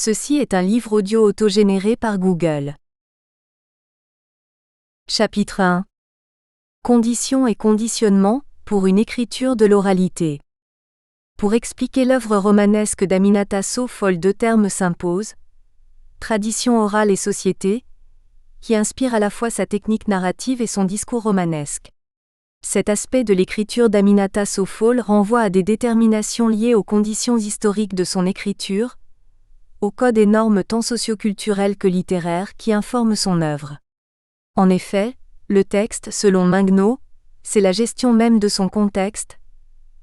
Ceci est un livre audio autogénéré par Google. Chapitre 1. Conditions et conditionnements pour une écriture de l'oralité. Pour expliquer l'œuvre romanesque d'Aminata Sophol, deux termes s'imposent: tradition orale et société, qui inspire à la fois sa technique narrative et son discours romanesque. Cet aspect de l'écriture d'Aminata Sophol renvoie à des déterminations liées aux conditions historiques de son écriture, aux codes et normes tant socioculturels que littéraires qui informent son œuvre. En effet, le texte, selon Mingnaud, c'est la gestion même de son contexte,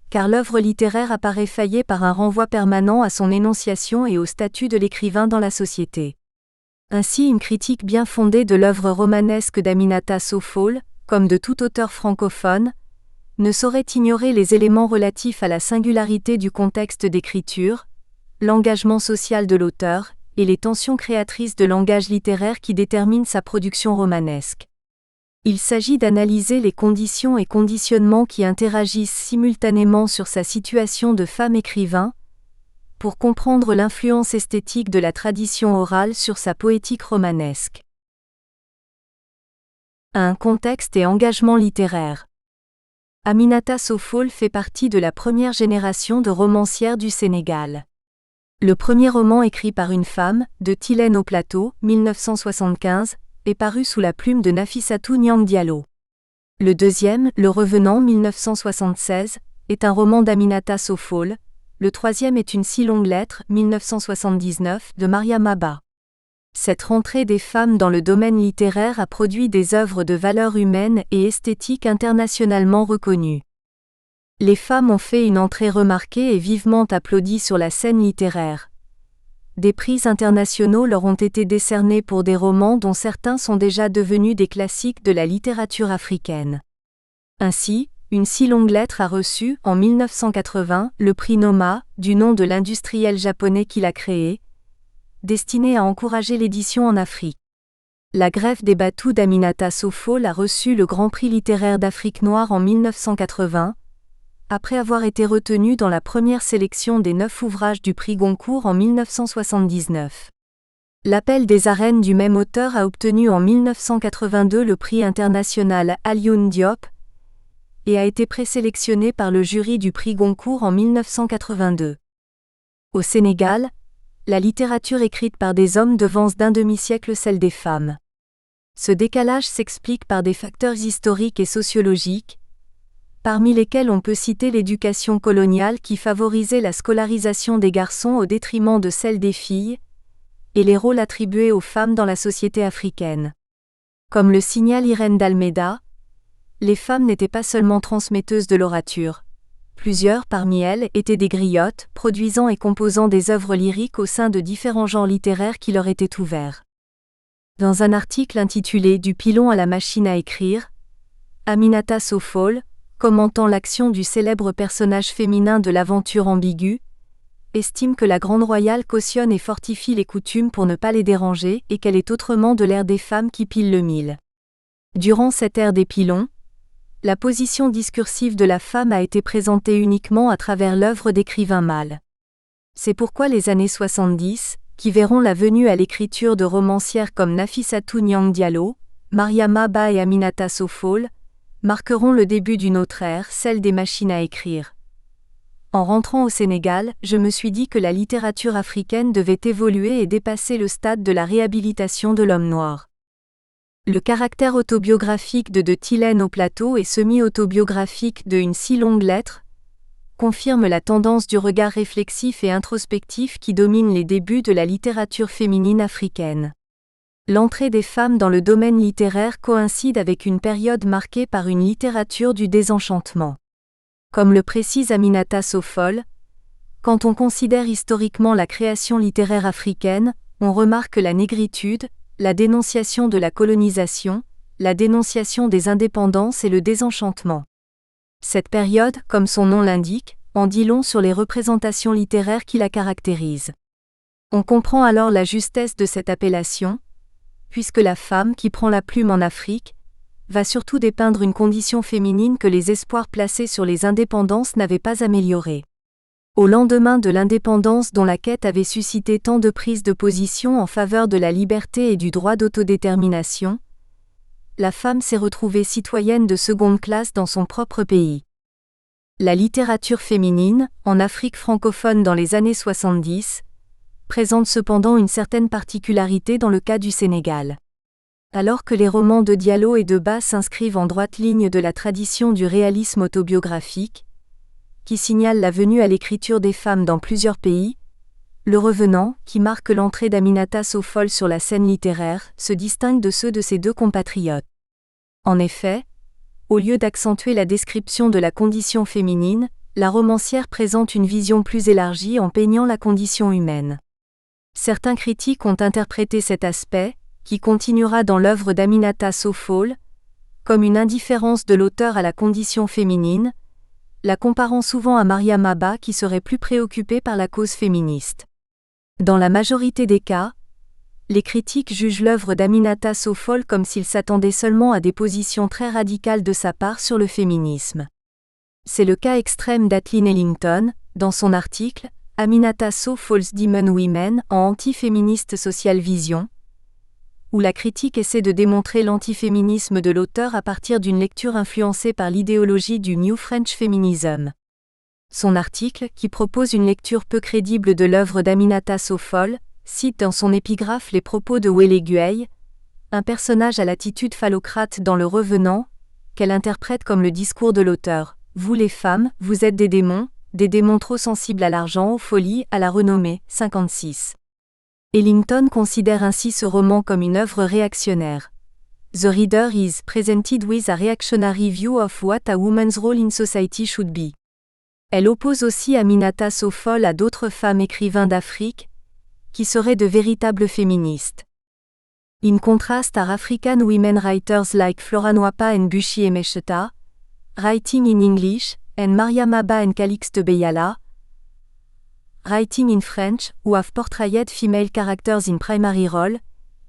car l'œuvre littéraire apparaît faillée par un renvoi permanent à son énonciation et au statut de l'écrivain dans la société. Ainsi, une critique bien fondée de l'œuvre romanesque d'Aminata Sophol, comme de tout auteur francophone, ne saurait ignorer les éléments relatifs à la singularité du contexte d'écriture, l'engagement social de l'auteur, et les tensions créatrices de langage littéraire qui déterminent sa production romanesque. Il s'agit d'analyser les conditions et conditionnements qui interagissent simultanément sur sa situation de femme écrivain, pour comprendre l'influence esthétique de la tradition orale sur sa poétique romanesque. 1. Contexte et engagement littéraire. Aminata Sophol fait partie de la première génération de romancières du Sénégal. Le premier roman écrit par une femme, De Tilène au plateau, 1975, est paru sous la plume de Nafissatou Niang Diallo. Le deuxième, Le Revenant, 1976, est un roman d'Aminata Sophol. Le troisième est Une si longue lettre, 1979, de Mariama Ba. Cette rentrée des femmes dans le domaine littéraire a produit des œuvres de valeur humaine et esthétique internationalement reconnues. Les femmes ont fait une entrée remarquée et vivement applaudie sur la scène littéraire. Des prix internationaux leur ont été décernés pour des romans dont certains sont déjà devenus des classiques de la littérature africaine. Ainsi, Une si longue lettre a reçu, en 1980, le prix Noma, du nom de l'industriel japonais qui l'a créé, destiné à encourager l'édition en Afrique. La Greffe des Batous d'Aminata Sophol a reçu le Grand Prix littéraire d'Afrique noire en 1980, après avoir été retenu dans la première sélection des 9 ouvrages du prix Goncourt en 1979. L'Appel des arènes du même auteur a obtenu en 1982 le prix international Alioune Diop et a été présélectionné par le jury du prix Goncourt en 1982. Au Sénégal, la littérature écrite par des hommes devance d'un demi-siècle celle des femmes. Ce décalage s'explique par des facteurs historiques et sociologiques, parmi lesquels on peut citer l'éducation coloniale qui favorisait la scolarisation des garçons au détriment de celle des filles, et les rôles attribués aux femmes dans la société africaine. Comme le signale Irène d'Almeida, les femmes n'étaient pas seulement transmetteuses de l'orature. Plusieurs parmi elles étaient des griottes, produisant et composant des œuvres lyriques au sein de différents genres littéraires qui leur étaient ouverts. Dans un article intitulé Du pilon à la machine à écrire, Aminata Sophol, commentant l'action du célèbre personnage féminin de l'aventure ambiguë, estime que la Grande Royale cautionne et fortifie les coutumes pour ne pas les déranger et qu'elle est autrement de l'ère des femmes qui pilent le mille. Durant cette ère des pilons, la position discursive de la femme a été présentée uniquement à travers l'œuvre d'écrivains mâles. C'est pourquoi les années 70, qui verront la venue à l'écriture de romancières comme Nafissatou Niang Diallo, Mariama Ba et Aminata Sophol, marqueront le début d'une autre ère, celle des machines à écrire. En rentrant au Sénégal, je me suis dit que la littérature africaine devait évoluer et dépasser le stade de la réhabilitation de l'homme noir. Le caractère autobiographique de Tilène au plateau et semi-autobiographique de Une si longue lettre confirme la tendance du regard réflexif et introspectif qui domine les débuts de la littérature féminine africaine. L'entrée des femmes dans le domaine littéraire coïncide avec une période marquée par une littérature du désenchantement. Comme le précise Aminata Sophol, quand on considère historiquement la création littéraire africaine, on remarque la négritude, la dénonciation de la colonisation, la dénonciation des indépendances et le désenchantement. Cette période, comme son nom l'indique, en dit long sur les représentations littéraires qui la caractérisent. On comprend alors la justesse de cette appellation, puisque la femme qui prend la plume en Afrique va surtout dépeindre une condition féminine que les espoirs placés sur les indépendances n'avaient pas améliorée. Au lendemain de l'indépendance dont la quête avait suscité tant de prises de position en faveur de la liberté et du droit d'autodétermination, la femme s'est retrouvée citoyenne de seconde classe dans son propre pays. La littérature féminine, en Afrique francophone dans les années 70, présente cependant une certaine particularité dans le cas du Sénégal. Alors que les romans de Diallo et de Bas s'inscrivent en droite ligne de la tradition du réalisme autobiographique, qui signale la venue à l'écriture des femmes dans plusieurs pays, Le Revenant, qui marque l'entrée d'Aminata Sofol sur la scène littéraire, se distingue de ceux de ses deux compatriotes. En effet, au lieu d'accentuer la description de la condition féminine, la romancière présente une vision plus élargie en peignant la condition humaine. Certains critiques ont interprété cet aspect, qui continuera dans l'œuvre d'Aminata Sofol, comme une indifférence de l'auteur à la condition féminine, la comparant souvent à Mariam Abba qui serait plus préoccupée par la cause féministe. Dans la majorité des cas, les critiques jugent l'œuvre d'Aminata Sofol comme s'ils s'attendaient seulement à des positions très radicales de sa part sur le féminisme. C'est le cas extrême d'Atlin Ellington, dans son article « Aminata Sofol's Demon Women en anti-féministe social vision », où la critique essaie de démontrer l'antiféminisme de l'auteur à partir d'une lecture influencée par l'idéologie du New French Feminism. Son article, qui propose une lecture peu crédible de l'œuvre d'Aminata Sofol, cite dans son épigraphe les propos de Wele Gueye, un personnage à l'attitude phallocrate dans Le Revenant, qu'elle interprète comme le discours de l'auteur. « Vous les femmes, vous êtes des démons trop sensibles à l'argent, aux folies, à la renommée. » 56. Ellington considère ainsi ce roman comme une œuvre réactionnaire. The reader is presented with a reactionary view of what a woman's role in society should be. Elle oppose aussi Aminata Sofol à d'autres femmes écrivains d'Afrique, qui seraient de véritables féministes. In contrast are African women writers like Flora Nwapa and Bushi Emecheta, writing in English, and Mariam Abba and Calixte Beyala, writing in French, who have portrayed female characters in primary role,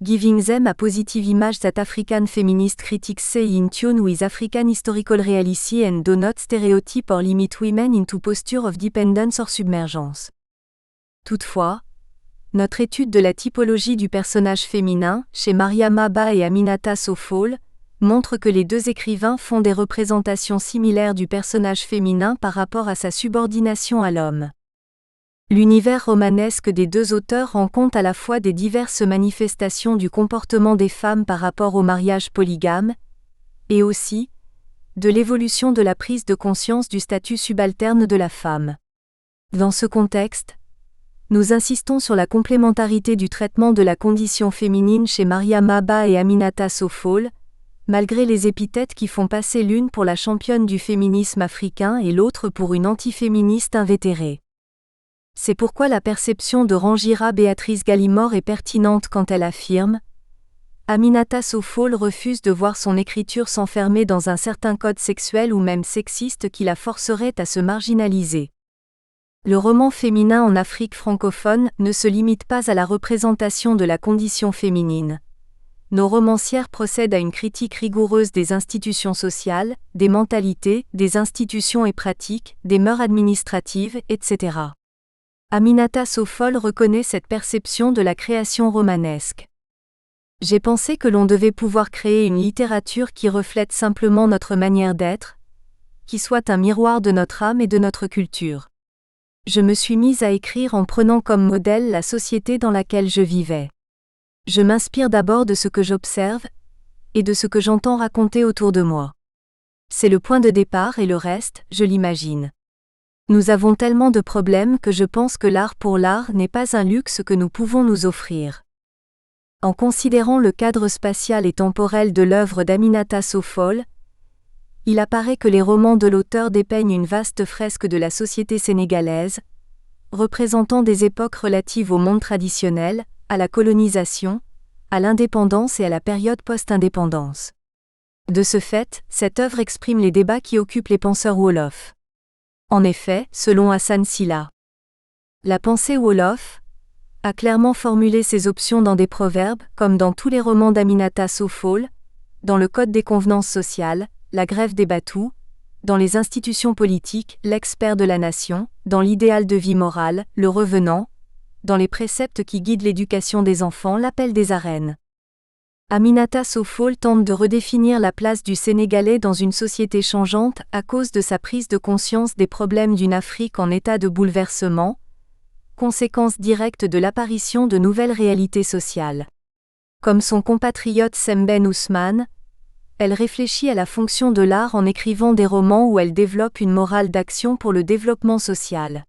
giving them a positive image that African feminist critics say in tune with African historical reality and do not stereotype or limit women into posture of dependence or submergence. Toutefois, notre étude de la typologie du personnage féminin, chez Mariam Abba et Aminata Sofol, montre que les deux écrivains font des représentations similaires du personnage féminin par rapport à sa subordination à l'homme. L'univers romanesque des deux auteurs rend compte à la fois des diverses manifestations du comportement des femmes par rapport au mariage polygame, et aussi de l'évolution de la prise de conscience du statut subalterne de la femme. Dans ce contexte, nous insistons sur la complémentarité du traitement de la condition féminine chez Mariam Abba et Aminata Sofol, malgré les épithètes qui font passer l'une pour la championne du féminisme africain et l'autre pour une antiféministe invétérée. C'est pourquoi la perception de Rangira Béatrice Gallimore est pertinente quand elle affirme « Aminata Sofol refuse de voir son écriture s'enfermer dans un certain code sexuel ou même sexiste qui la forcerait à se marginaliser ». Le roman féminin en Afrique francophone ne se limite pas à la représentation de la condition féminine. Nos romancières procèdent à une critique rigoureuse des institutions sociales, des mentalités, des institutions et pratiques, des mœurs administratives, etc. Aminata Sofol reconnaît cette perception de la création romanesque. J'ai pensé que l'on devait pouvoir créer une littérature qui reflète simplement notre manière d'être, qui soit un miroir de notre âme et de notre culture. Je me suis mise à écrire en prenant comme modèle la société dans laquelle je vivais. Je m'inspire d'abord de ce que j'observe, et de ce que j'entends raconter autour de moi. C'est le point de départ et le reste, je l'imagine. Nous avons tellement de problèmes que je pense que l'art pour l'art n'est pas un luxe que nous pouvons nous offrir. En considérant le cadre spatial et temporel de l'œuvre d'Aminata Sofol, il apparaît que les romans de l'auteur dépeignent une vaste fresque de la société sénégalaise, représentant des époques relatives au monde traditionnel, à la colonisation, à l'indépendance et à la période post-indépendance. De ce fait, cette œuvre exprime les débats qui occupent les penseurs Wolof. En effet, selon Hassan Silla, la pensée Wolof a clairement formulé ses options dans des proverbes, comme dans tous les romans d'Aminata Sofol, dans le Code des convenances sociales, la grève des Batous, dans les institutions politiques, l'expert de la nation, dans l'idéal de vie morale, le revenant, dans les préceptes qui guident l'éducation des enfants, l'appel des arènes. Aminata Sow tente de redéfinir la place du Sénégalais dans une société changeante à cause de sa prise de conscience des problèmes d'une Afrique en état de bouleversement, conséquence directe de l'apparition de nouvelles réalités sociales. Comme son compatriote Sembène Ousmane, elle réfléchit à la fonction de l'art en écrivant des romans où elle développe une morale d'action pour le développement social.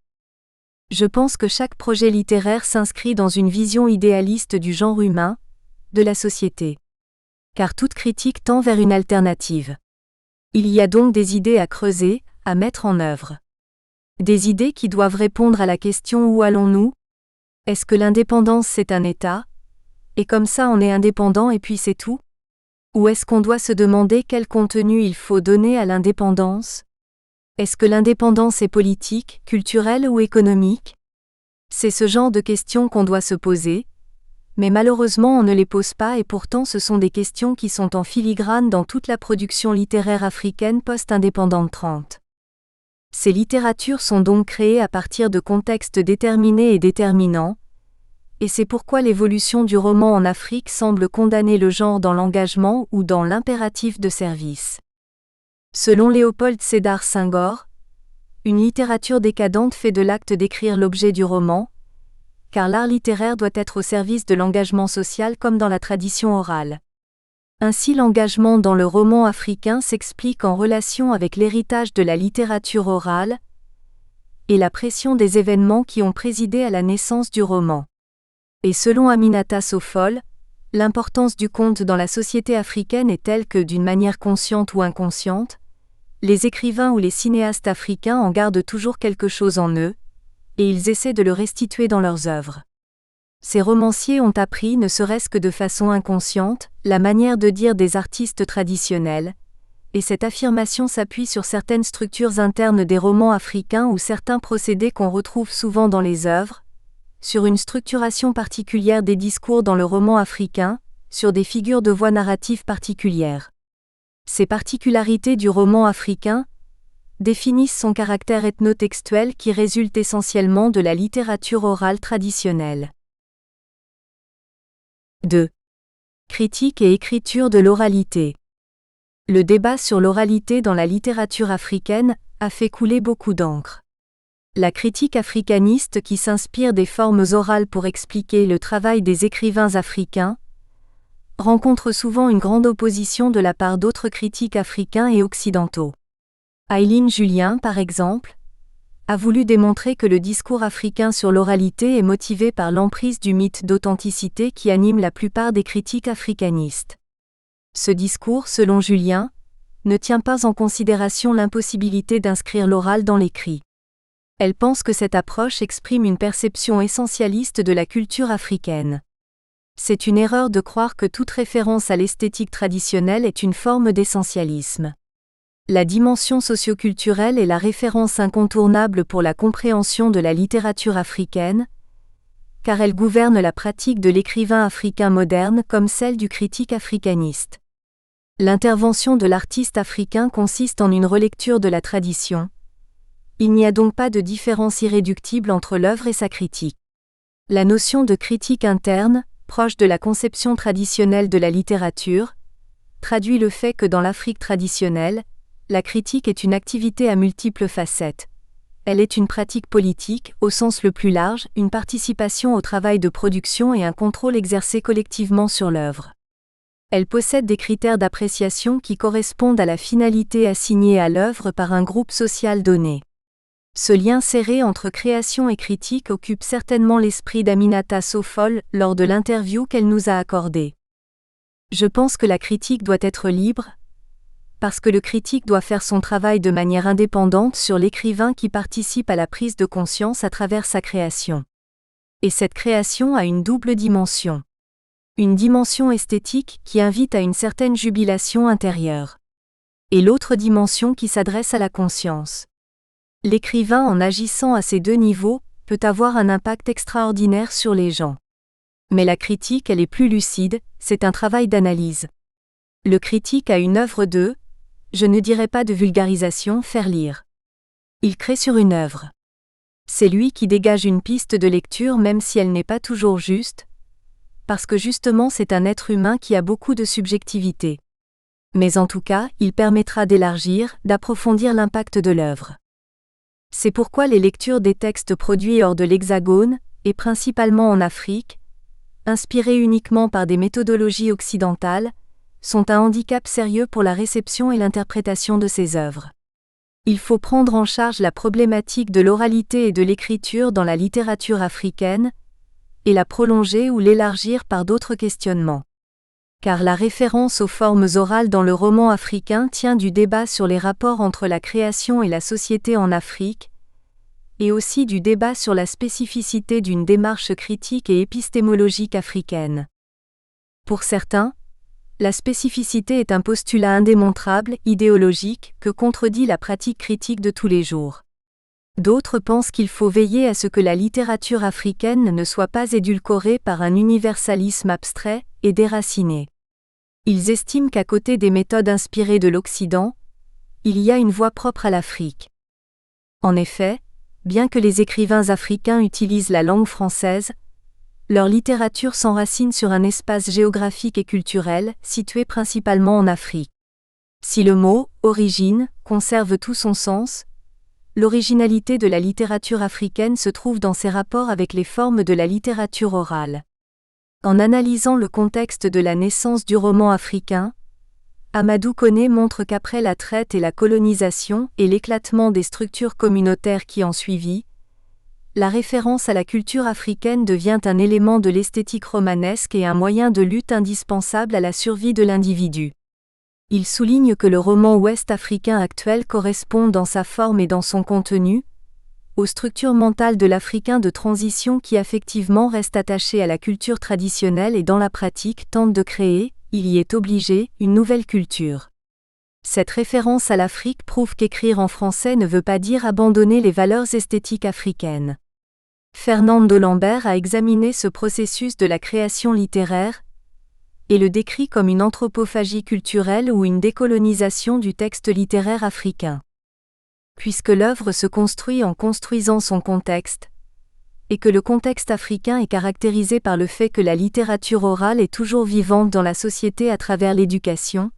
Je pense que chaque projet littéraire s'inscrit dans une vision idéaliste du genre humain, de la société. Car toute critique tend vers une alternative. Il y a donc des idées à creuser, à mettre en œuvre. Des idées qui doivent répondre à la question où allons-nous ? Est-ce que l'indépendance c'est un État ? Et comme ça on est indépendant et puis c'est tout ? Ou est-ce qu'on doit se demander quel contenu il faut donner à l'indépendance ? Est-ce que l'indépendance est politique, culturelle ou économique ? C'est ce genre de questions qu'on doit se poser, mais malheureusement on ne les pose pas et pourtant ce sont des questions qui sont en filigrane dans toute la production littéraire africaine post-indépendante 30. Ces littératures sont donc créées à partir de contextes déterminés et déterminants, et c'est pourquoi l'évolution du roman en Afrique semble condamner le genre dans l'engagement ou dans l'impératif de service. Selon Léopold Sédar Senghor, une littérature décadente fait de l'acte d'écrire l'objet du roman, car l'art littéraire doit être au service de l'engagement social comme dans la tradition orale. Ainsi l'engagement dans le roman africain s'explique en relation avec l'héritage de la littérature orale et la pression des événements qui ont présidé à la naissance du roman. Et selon Aminata Sow, l'importance du conte dans la société africaine est telle que, d'une manière consciente ou inconsciente, les écrivains ou les cinéastes africains en gardent toujours quelque chose en eux, et ils essaient de le restituer dans leurs œuvres. Ces romanciers ont appris, ne serait-ce que de façon inconsciente, la manière de dire des artistes traditionnels, et cette affirmation s'appuie sur certaines structures internes des romans africains ou certains procédés qu'on retrouve souvent dans les œuvres, sur une structuration particulière des discours dans le roman africain, sur des figures de voix narratives particulières. Ces particularités du roman africain définissent son caractère ethnotextuel qui résulte essentiellement de la littérature orale traditionnelle. 2. Critique et écriture de l'oralité. Le débat sur l'oralité dans la littérature africaine a fait couler beaucoup d'encre. La critique africaniste qui s'inspire des formes orales pour expliquer le travail des écrivains africains rencontre souvent une grande opposition de la part d'autres critiques africains et occidentaux. Aileen Julien, par exemple, a voulu démontrer que le discours africain sur l'oralité est motivé par l'emprise du mythe d'authenticité qui anime la plupart des critiques africanistes. Ce discours, selon Julien, ne tient pas en considération l'impossibilité d'inscrire l'oral dans l'écrit. Elle pense que cette approche exprime une perception essentialiste de la culture africaine. C'est une erreur de croire que toute référence à l'esthétique traditionnelle est une forme d'essentialisme. La dimension socioculturelle est la référence incontournable pour la compréhension de la littérature africaine, car elle gouverne la pratique de l'écrivain africain moderne comme celle du critique africaniste. L'intervention de l'artiste africain consiste en une relecture de la tradition. Il n'y a donc pas de différence irréductible entre l'œuvre et sa critique. La notion de critique interne, proche de la conception traditionnelle de la littérature, traduit le fait que dans l'Afrique traditionnelle, la critique est une activité à multiples facettes. Elle est une pratique politique, au sens le plus large, une participation au travail de production et un contrôle exercé collectivement sur l'œuvre. Elle possède des critères d'appréciation qui correspondent à la finalité assignée à l'œuvre par un groupe social donné. Ce lien serré entre création et critique occupe certainement l'esprit d'Aminata Sow lors de l'interview qu'elle nous a accordée. Je pense que la critique doit être libre, parce que le critique doit faire son travail de manière indépendante sur l'écrivain qui participe à la prise de conscience à travers sa création. Et cette création a une double dimension. Une dimension esthétique qui invite à une certaine jubilation intérieure. Et l'autre dimension qui s'adresse à la conscience. L'écrivain, en agissant à ces deux niveaux, peut avoir un impact extraordinaire sur les gens. Mais la critique, elle est plus lucide, c'est un travail d'analyse. Le critique a une œuvre de je ne dirais pas de vulgarisation, faire lire. Il crée sur une œuvre. C'est lui qui dégage une piste de lecture même si elle n'est pas toujours juste, parce que justement c'est un être humain qui a beaucoup de subjectivité. Mais en tout cas, il permettra d'élargir, d'approfondir l'impact de l'œuvre. C'est pourquoi les lectures des textes produits hors de l'Hexagone, et principalement en Afrique, inspirés uniquement par des méthodologies occidentales, sont un handicap sérieux pour la réception et l'interprétation de ces œuvres. Il faut prendre en charge la problématique de l'oralité et de l'écriture dans la littérature africaine, et la prolonger ou l'élargir par d'autres questionnements. Car la référence aux formes orales dans le roman africain tient du débat sur les rapports entre la création et la société en Afrique, et aussi du débat sur la spécificité d'une démarche critique et épistémologique africaine. Pour certains, la spécificité est un postulat indémontrable, idéologique, que contredit la pratique critique de tous les jours. D'autres pensent qu'il faut veiller à ce que la littérature africaine ne soit pas édulcorée par un universalisme abstrait et déraciné. Ils estiment qu'à côté des méthodes inspirées de l'Occident, il y a une voie propre à l'Afrique. En effet, bien que les écrivains africains utilisent la langue française, leur littérature s'enracine sur un espace géographique et culturel, situé principalement en Afrique. Si le mot « origine » conserve tout son sens, l'originalité de la littérature africaine se trouve dans ses rapports avec les formes de la littérature orale. En analysant le contexte de la naissance du roman africain, Amadou Koné montre qu'après la traite et la colonisation et l'éclatement des structures communautaires qui en suivit, la référence à la culture africaine devient un élément de l'esthétique romanesque et un moyen de lutte indispensable à la survie de l'individu. Il souligne que le roman ouest-africain actuel correspond dans sa forme et dans son contenu aux structures mentales de l'Africain de transition qui affectivement reste attaché à la culture traditionnelle et dans la pratique tente de créer, il y est obligé, une nouvelle culture. Cette référence à l'Afrique prouve qu'écrire en français ne veut pas dire abandonner les valeurs esthétiques africaines. Fernando Lambert a examiné ce processus de la création littéraire et le décrit comme une anthropophagie culturelle ou une décolonisation du texte littéraire africain. Puisque l'œuvre se construit en construisant son contexte, et que le contexte africain est caractérisé par le fait que la littérature orale est toujours vivante dans la société à travers l'éducation,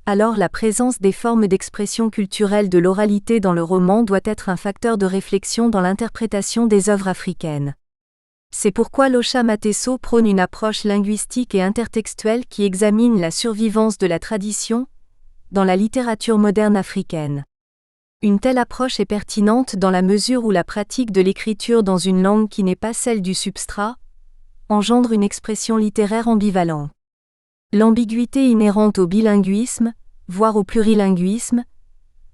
alors la présence des formes d'expression culturelle de l'oralité dans le roman doit être un facteur de réflexion dans l'interprétation des œuvres africaines. C'est pourquoi Locha Mateso prône une approche linguistique et intertextuelle qui examine la survivance de la tradition dans la littérature moderne africaine. Une telle approche est pertinente dans la mesure où la pratique de l'écriture dans une langue qui n'est pas celle du substrat engendre une expression littéraire ambivalente. L'ambiguïté inhérente au bilinguisme, voire au plurilinguisme,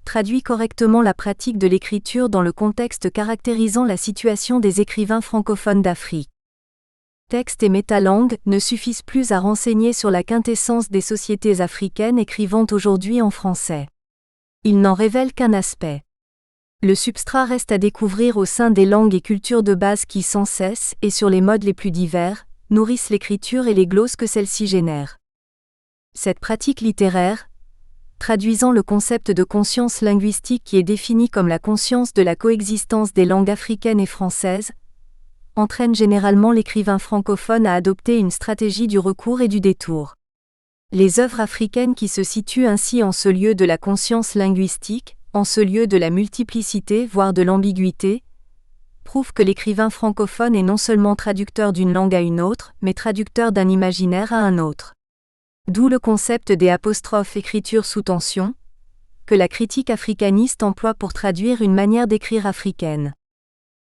traduit correctement la pratique de l'écriture dans le contexte caractérisant la situation des écrivains francophones d'Afrique. Texte et métalangue ne suffisent plus à renseigner sur la quintessence des sociétés africaines écrivant aujourd'hui en français. Ils n'en révèlent qu'un aspect. Le substrat reste à découvrir au sein des langues et cultures de base qui sans cesse, et sur les modes les plus divers, nourrissent l'écriture et les glosses que celle-ci génère. Cette pratique littéraire, traduisant le concept de conscience linguistique qui est défini comme la conscience de la coexistence des langues africaines et françaises, entraîne généralement l'écrivain francophone à adopter une stratégie du recours et du détour. Les œuvres africaines qui se situent ainsi en ce lieu de la conscience linguistique, en ce lieu de la multiplicité voire de l'ambiguïté, prouvent que l'écrivain francophone est non seulement traducteur d'une langue à une autre, mais traducteur d'un imaginaire à un autre. D'où le concept des apostrophes écriture sous tension, que la critique africaniste emploie pour traduire une manière d'écrire africaine.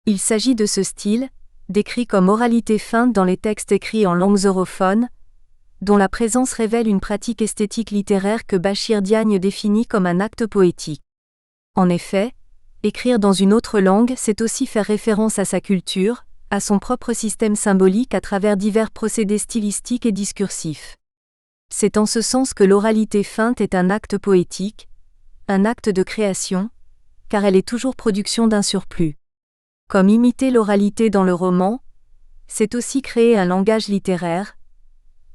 Il s'agit de ce style, décrit comme oralité feinte dans les textes écrits en langues europhones, dont la présence révèle une pratique esthétique littéraire que Bachir Diagne définit comme un acte poétique. En effet, écrire dans une autre langue, c'est aussi faire référence à sa culture, à son propre système symbolique à travers divers procédés stylistiques et discursifs. C'est en ce sens que l'oralité feinte est un acte poétique, un acte de création, car elle est toujours production d'un surplus. Comme imiter l'oralité dans le roman, c'est aussi créer un langage littéraire,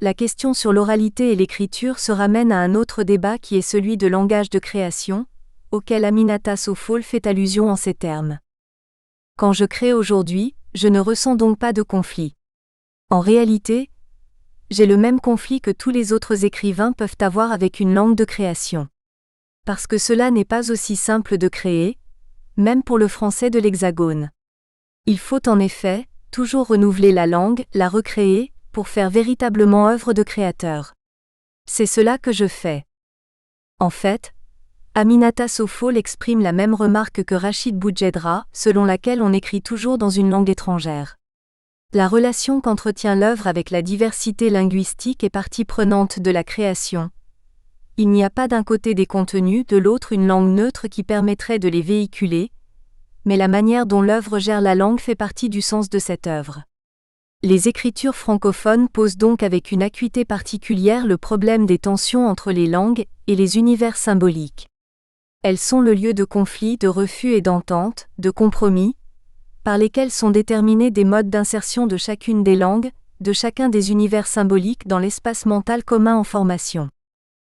la question sur l'oralité et l'écriture se ramène à un autre débat qui est celui de langage de création, auquel Aminata Sophol fait allusion en ces termes. Quand je crée aujourd'hui, je ne ressens donc pas de conflit. En réalité, j'ai le même conflit que tous les autres écrivains peuvent avoir avec une langue de création. Parce que cela n'est pas aussi simple de créer, même pour le français de l'Hexagone. Il faut en effet, toujours renouveler la langue, la recréer, pour faire véritablement œuvre de créateur. C'est cela que je fais. En fait, Aminata Sophol exprime la même remarque que Rachid Boujedra, selon laquelle on écrit toujours dans une langue étrangère. La relation qu'entretient l'œuvre avec la diversité linguistique est partie prenante de la création. Il n'y a pas d'un côté des contenus, de l'autre une langue neutre qui permettrait de les véhiculer, mais la manière dont l'œuvre gère la langue fait partie du sens de cette œuvre. Les écritures francophones posent donc avec une acuité particulière le problème des tensions entre les langues et les univers symboliques. Elles sont le lieu de conflits, de refus et d'ententes, de compromis, par lesquels sont déterminés des modes d'insertion de chacune des langues, de chacun des univers symboliques dans l'espace mental commun en formation.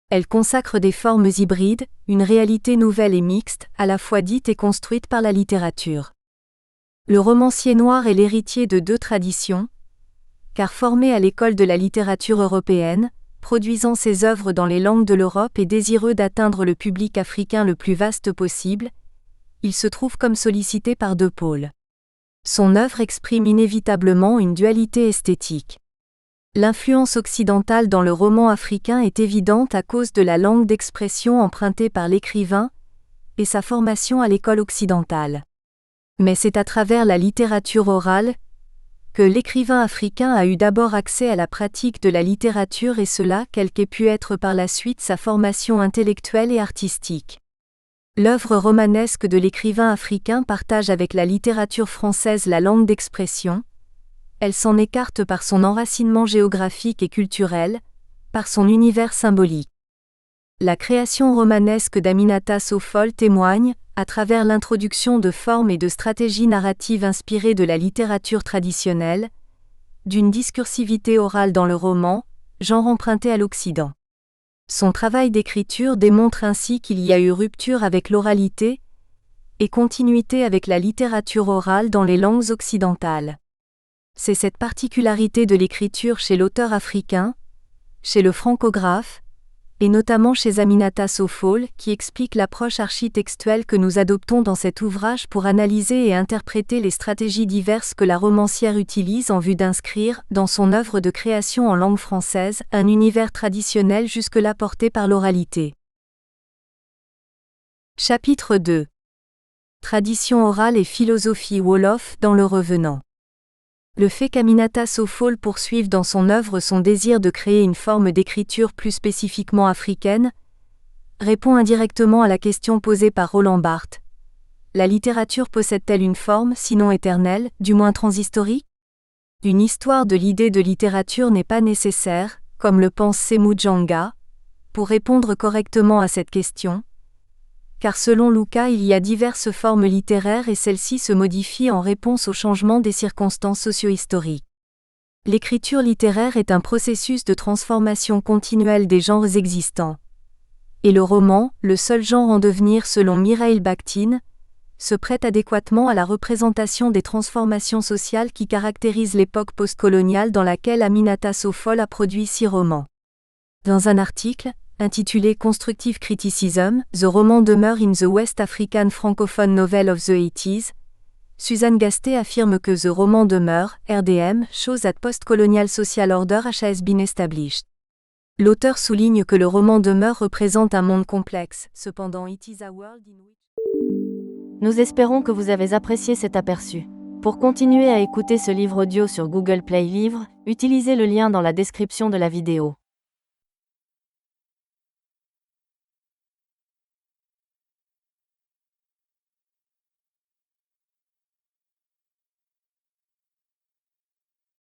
Elles consacrent des formes hybrides, une réalité nouvelle et mixte, à la fois dite et construite par la littérature. Le romancier noir est l'héritier de deux traditions, car formé à l'école de la littérature européenne, produisant ses œuvres dans les langues de l'Europe et désireux d'atteindre le public africain le plus vaste possible, il se trouve comme sollicité par deux pôles. Son œuvre exprime inévitablement une dualité esthétique. L'influence occidentale dans le roman africain est évidente à cause de la langue d'expression empruntée par l'écrivain et sa formation à l'école occidentale. Mais c'est à travers la littérature orale que l'écrivain africain a eu d'abord accès à la pratique de la littérature et cela, quelle qu'ait pu être par la suite sa formation intellectuelle et artistique. L'œuvre romanesque de l'écrivain africain partage avec la littérature française la langue d'expression. Elle s'en écarte par son enracinement géographique et culturel, par son univers symbolique. La création romanesque d'Aminata Sophol témoigne, à travers l'introduction de formes et de stratégies narratives inspirées de la littérature traditionnelle, d'une discursivité orale dans le roman, genre emprunté à l'Occident. Son travail d'écriture démontre ainsi qu'il y a eu rupture avec l'oralité et continuité avec la littérature orale dans les langues occidentales. C'est cette particularité de l'écriture chez l'auteur africain, chez le francographe, et notamment chez Aminata Sophol, qui explique l'approche architextuelle que nous adoptons dans cet ouvrage pour analyser et interpréter les stratégies diverses que la romancière utilise en vue d'inscrire, dans son œuvre de création en langue française, un univers traditionnel jusque-là porté par l'oralité. Chapitre 2. Tradition orale et philosophie Wolof dans le Revenant. Le fait qu'Aminata Sophol poursuive dans son œuvre son désir de créer une forme d'écriture plus spécifiquement africaine, répond indirectement à la question posée par Roland Barthes. La littérature possède-t-elle une forme, sinon éternelle, du moins transhistorique ? Une histoire de l'idée de littérature n'est pas nécessaire, comme le pense Semou Djanga, pour répondre correctement à cette question, car selon Luca il y a diverses formes littéraires et celles-ci se modifient en réponse au changement des circonstances socio-historiques. L'écriture littéraire est un processus de transformation continuelle des genres existants. Et le roman, le seul genre en devenir selon Mikhaïl Bakhtin, se prête adéquatement à la représentation des transformations sociales qui caractérisent l'époque postcoloniale dans laquelle Aminata Sophol a produit 6 romans. Dans un article, intitulé Constructive Criticism, The Roman Demeure in the West African Francophone Novel of the 80s, Suzanne Gasté affirme que The Roman Demeure, RDM, shows that post-colonial social order has been established. L'auteur souligne que le roman demeure représente un monde complexe, cependant it is a world in which... Nous espérons que vous avez apprécié cet aperçu. Pour continuer à écouter ce livre audio sur Google Play Livres, utilisez le lien dans la description de la vidéo.